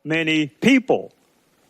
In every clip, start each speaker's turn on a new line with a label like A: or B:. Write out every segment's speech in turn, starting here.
A: many people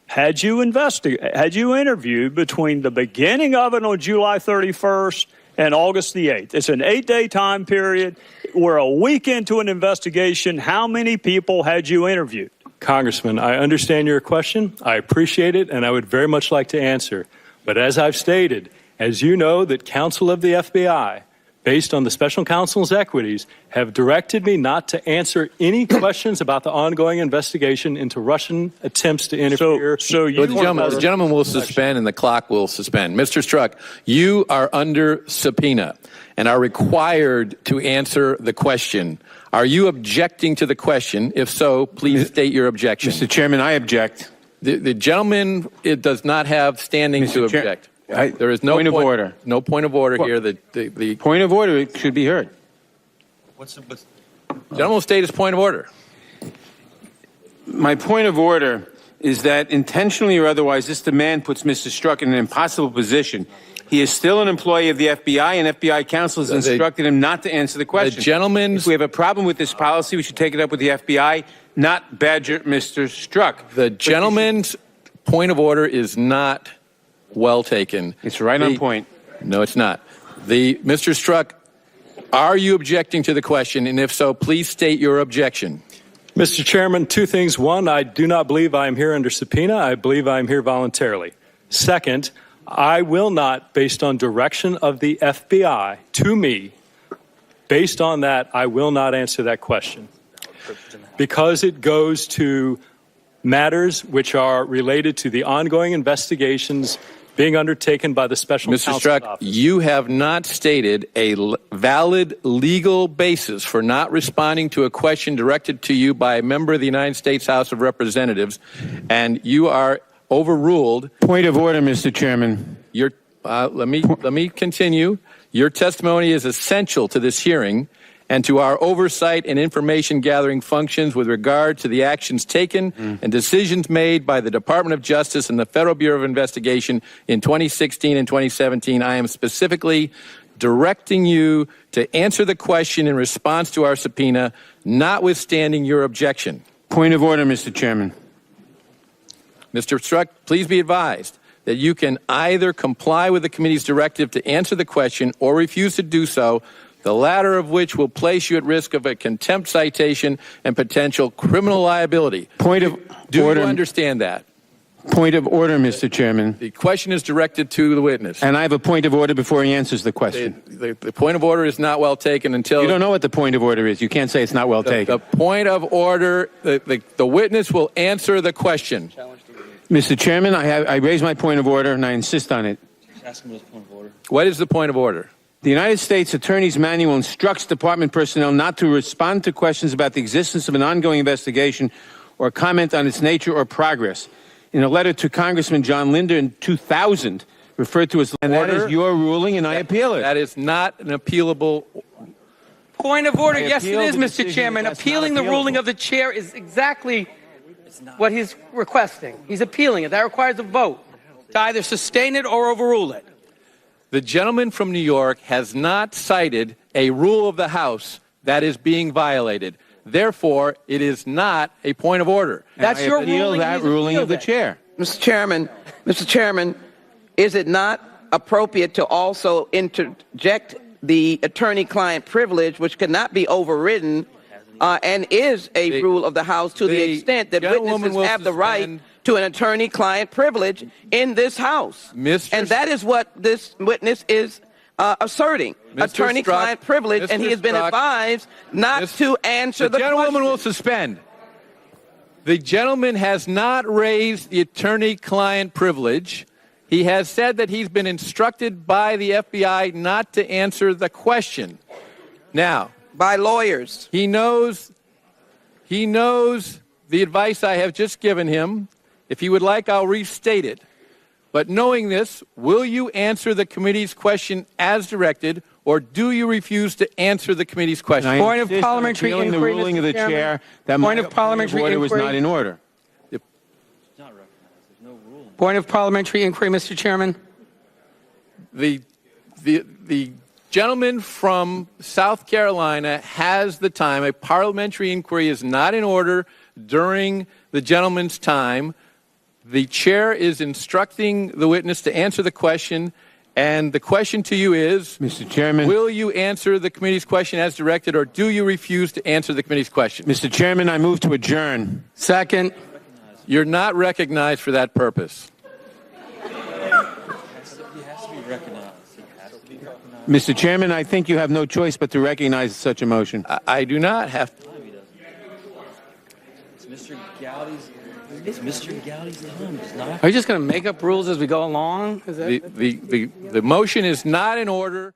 A: had you interviewed between the beginning of it on July 31st and August the 8th? It's an 8-day time period. We're a week into an investigation. How many people had you interviewed?
B: Congressman, I understand your question. I appreciate it, and I would very much like to answer. But as I've stated, as you know, that counsel of the FBI, based on the special counsel's equities, have directed me not to answer any questions about the ongoing investigation into Russian attempts to interfere.
C: The gentleman will suspend and the clock will suspend. Mr. Struck, you are under subpoena and are required to answer the question. Are you objecting to the question? If so, please state your objection.
D: Mr. Chairman, I object.
C: The gentleman does not have standing to object. There is no
D: point of order.
C: No point of order here. The
D: point of order should be heard.
C: Gentleman will state his point of order.
D: My point of order is that intentionally or otherwise, this demand puts Mr. Struck in an impossible position. He is still an employee of the FBI, and FBI counsel has instructed him not to answer the question. If we have a problem with this policy, we should take it up with the FBI, not badger Mr. Struck.
C: The gentleman's point of order is not well taken.
D: It's right on point.
C: No, it's not. Mr. Struck, are you objecting to the question? And if so, please state your objection.
B: Mr. Chairman, two things. One, I do not believe I am here under subpoena. I believe I am here voluntarily. Second, I will not, based on direction of the FBI to me, based on that, I will not answer that question. Because it goes to matters which are related to the ongoing investigations being undertaken by the special counsel's office.
C: Mr. Struck, you have not stated a valid legal basis for not responding to a question directed to you by a member of the United States House of Representatives, and you are overruled.
D: Point of order, Mr. Chairman.
C: Let me continue. Your testimony is essential to this hearing and to our oversight and information gathering functions with regard to the actions taken and decisions made by the Department of Justice and the Federal Bureau of Investigation in 2016 and 2017. I am specifically directing you to answer the question in response to our subpoena, notwithstanding your objection.
D: Point of order, Mr. Chairman.
C: Mr. Struck, please be advised that you can either comply with the committee's directive to answer the question or refuse to do so, the latter of which will place you at risk of a contempt citation and potential criminal liability.
D: Point of
C: Do
D: order.
C: you understand that?
D: Point of order, Mr. Chairman.
C: The question is directed to the witness.
D: And I have a point of order before he answers the question.
C: The point of order is not well taken until...
D: You don't know what the point of order is. You can't say it's not well taken.
C: The point of order, the witness will answer the question.
D: Mr. Chairman, I raise my point of order, and I insist on it.
C: What is the point of order?
D: The United States Attorney's Manual instructs department personnel not to respond to questions about the existence of an ongoing investigation or comment on its nature or progress. In a letter to Congressman John Linder in 2000, referred to as the order. And that is your ruling, and I appeal it.
C: That is not an appealable...
E: Point of order. Yes, it is, Mr. Chairman. Appealing the ruling of the chair is exactly what he's requesting. He's appealing it. That requires a vote to either sustain it or overrule it.
C: The gentleman from New York has not cited a rule of the House that is being violated. Therefore, it is not a point of order.
E: That's your ruling.
D: That ruling of the chair.
F: Mr. Chairman, is it not appropriate to also interject the attorney-client privilege, which cannot be overridden, and is a rule of the House to the extent that witnesses have the right to an attorney-client privilege in this House? And that is what this witness is asserting, attorney-client privilege, and he has been advised not to answer the question.
C: The gentleman will suspend. The gentleman has not raised the attorney-client privilege. He has said that he's been instructed by the FBI not to answer the question. Now,
F: by lawyers.
C: He knows the advice I have just given him. If he would like, I'll restate it. But knowing this, will you answer the committee's question as directed, or do you refuse to answer the committee's question?
E: Point of parliamentary inquiry,
D: the ruling of the chair that
E: point of parliamentary
D: order
E: inquiry
D: was not in order.
E: Point of parliamentary inquiry, Mr. Chairman.
C: The gentleman from South Carolina has the time. A parliamentary inquiry is not in order during the gentleman's time. The chair is instructing the witness to answer the question, and the question to you is,
D: Mr. Chairman.
C: will you answer the committee's question as directed, or do you refuse to answer the committee's question?
D: Mr. Chairman, I move to adjourn.
E: Second.
C: You're not recognized for that purpose.
D: Mr. Chairman, I think you have no choice but to recognize such a motion.
C: I do not have to.
G: It's Mr. Gowdy's time. It's not.
E: Are you just going to make up rules as we go along? Is that
C: The motion is not in order.